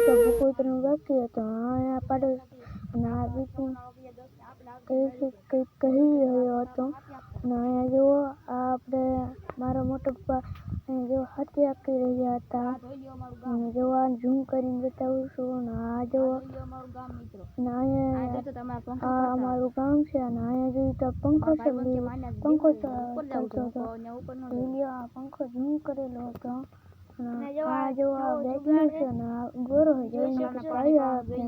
તો ભૂકો ઉતરવાનું બાકી હતો. અહીંયા પાડો અને આ બીજું કંઈક કહી રહ્યો હતો. અને અહીંયા જુઓ આ આપણે મારા મોટા પપ્પા અહીંયા જો હત્યા કરી રહ્યા હતા. અને જો આ ઝૂમ કરીને બતાવું છું. અને આ જુઓ અને અહીંયા આ અમારું ગામ છે. અને અહીંયા જોઈએ તો પંખો છે, પંખો ચાલતો હતો. આ પંખો ઝૂમ કરેલો હતો. અને આ જો આ બેગનું છે ને આ ગોરો જોઈને સારી આવે છે.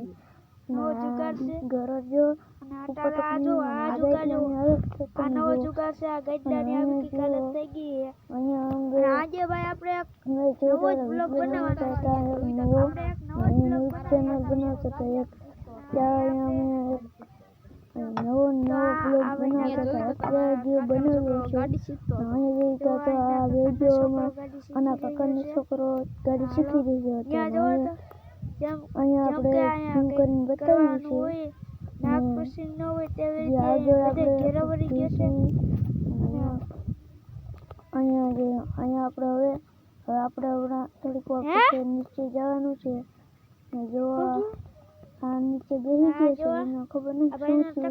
ઘર જો ઉપર નવો જુગાર છે. આ ગઈડાની આવી કાલત થઈ ગઈ છે. આજે ભાઈ આપણે નવો જ બ્લોગ બનાવવાનો છે. ચેનલ બનાવતો હતો એક ત્યાં અમે નવો બ્લોગ બનાવતા હતા. અત્યારે જે બનાવ્યો છે અહીંયા તો આ વિડીયોમાં આના કાકાનો છોકરો ગાડી શીખી રહ્યો હતો. અહીંયા આપણે ઝૂમ કરીને બતાવ્યું છે. આગળ અહીંયા આપણે હવે હમણાં થોડીક વાર પછી નીચે જવાનું છે. જો આ નીચે બેસી ગયા છે. એને ખબર નહીં શું છે.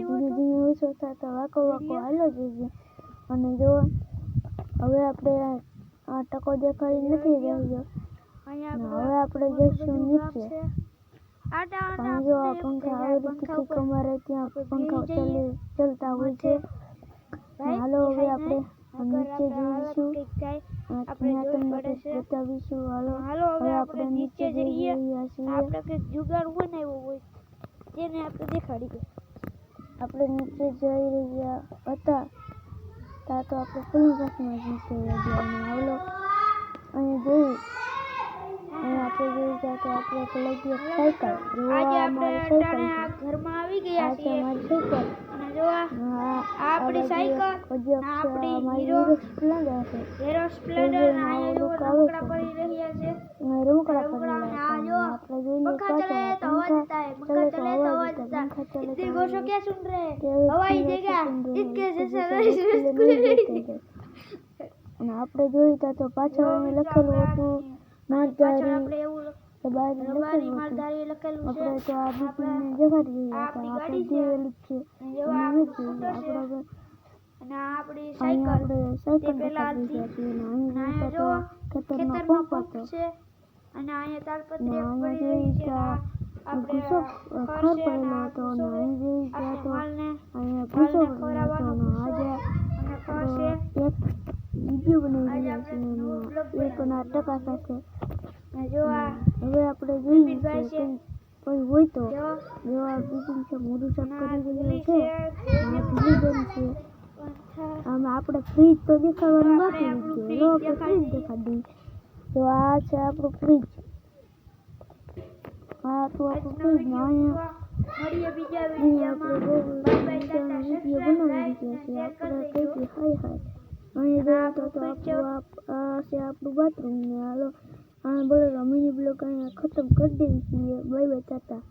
ધીમે ધીમે ઓછો થતા વાકો હાલો જોઈએ. અને જો હવે આપણે આ ટકો દેખાડી નથી રહ્યો. હવે આપણે જઈશું નીચે. જો આ પંખા આવી રીતે અમારે ત્યાં પંખા ચાલતા હોય છે. હાલો હવે આપણે નીચે જઈશું. ત્યાં તમને બતાવીશું. હાલો હવે આપણે નીચે જઈ રહ્યા છીએ. આપણે કંઈક જુગાડ બનાવ્યો હોય તેને આપણે દેખાડીએ. આપણે નીચે જઈ રહ્યા હતા ત્યાં તો આપણે પોલીસ બસમાં નીચે ગયા. અને હાલો અહીંયા જોયું આપણે જોઈ ગયા તો આપણે લઈ ગયા સાયકલ. ઘરમાં આવી ગયા છે અમારી સાયકલ. આપણી સાયકલ આપણી હીરો સ્પ્લેન્ડર રમકડા પડી રહ્યા છે. રમકડા પડેલા આપણે જોઈને पंखा चले तो आवाज आता इतनी गोशो क्या सुन रहे हैं हवाई देगा इसके जैसा અને આપણે જોઈતા તો પાછળ અમે લખેલું હતું માલધારી માલધારી લખેલું છે. આપણે તો આ બીપીને જગાડી રહ્યા હતા. આપણે જોયેલું છે અને આપણી સાયકલ પેલા ખેતરમાં પંપ છે. અને અહીંયા તાલપત્રી પડી રહી છે. આપણે ખર પડેલો હતો. અને અહીં જોઈ ગયા તો અહીંયા ભૂસો પડેલો હતો. અને આજે એક વિડીયો બનાવી રહ્યા છે એક નાટક સાથે. હવે આપણે જોઈએ છે કોઈ હોય તો જો આ બીજું છે મોઢું સાફ કરી રહ્યું છે. આ ભીલીબેન છે. આમાં આપણે ફ્રીજ તો દેખાડવાનું બાકી છે. જો આપણે ફ્રીજ દેખાડી. તો આ છે આપણું ફ્રીજ. આ તો આપણું ફ્રીજ અહીંયા બીજા વિડીયોમાં વિડીયો બનાવી દીધા છે. આપણે કઈ હાય હાય અહીંયા તો આ છે આપણું બાથરૂમ. ને હાલો આ બોલો મિની બ્લોગ અહીંયા ખતમ કરી દઈએ છીએ. Bye bye, Tata.